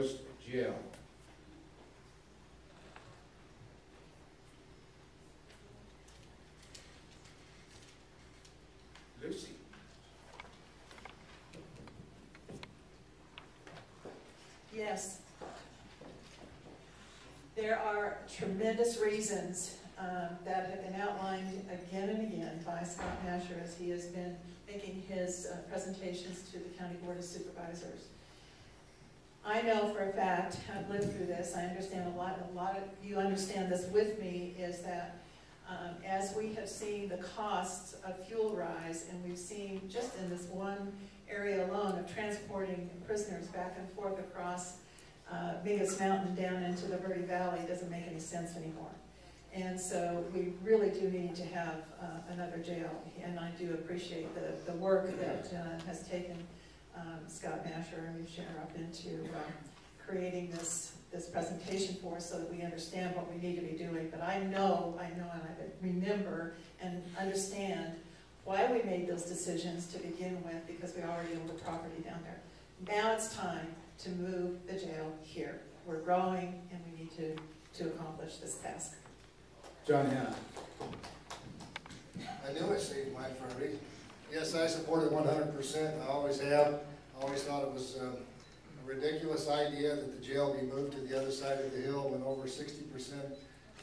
proposed jail. Lucy. Yes. There are tremendous reasons that have been outlined again and again by Scott Masher as he has been making his presentations to the County Board of Supervisors. I know for a fact, I've lived through this, I understand a lot of you understand this with me, is that as we have seen the costs of fuel rise, and we've seen just in this one area alone of transporting prisoners back and forth across Biggest Mountain down into the Verde Valley, doesn't make any sense anymore. And so we really do need to have another jail, and I do appreciate the work that has taken Scott Masher and Sheriff up into creating this presentation for us so that we understand what we need to be doing. But I know, and I remember and understand why we made those decisions to begin with, because we already own the property down there. Now it's time to move the jail here. We're growing, and we need to accomplish this task. John Hanna. I knew it saved mine for a reason. Yes, I support it 100%. I always have. I always thought it was a ridiculous idea that the jail be moved to the other side of the hill when over 60%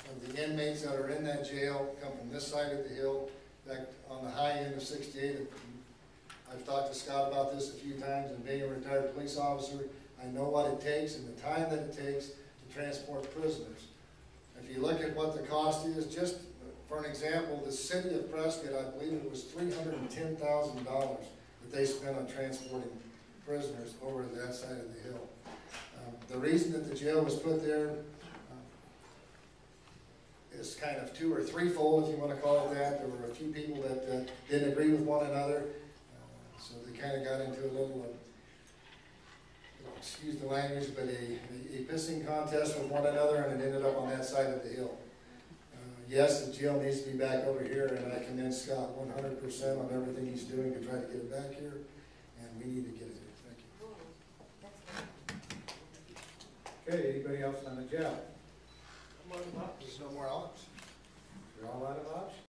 of the inmates that are in that jail come from this side of the hill. In fact, on the high end of 68, I've talked to Scott about this a few times, and being a retired police officer, I know what it takes and the time that it takes to transport prisoners. If you look at what the cost is, just for an example, the city of Prescott, I believe it was $310,000 that they spent on transporting prisoners over to that side of the hill. The reason that the jail was put there is kind of two or threefold, if you want to call it that. There were a few people that didn't agree with one another, so they kind of got into a little, excuse the language, but a pissing contest with one another, and it ended up on that side of the hill. Yes, the jail needs to be back over here, and I commend Scott 100% on everything he's doing to try to get it back here, and we need to get it here. Thank you. Okay, anybody else on the jail? There's no more options. We're all out of options.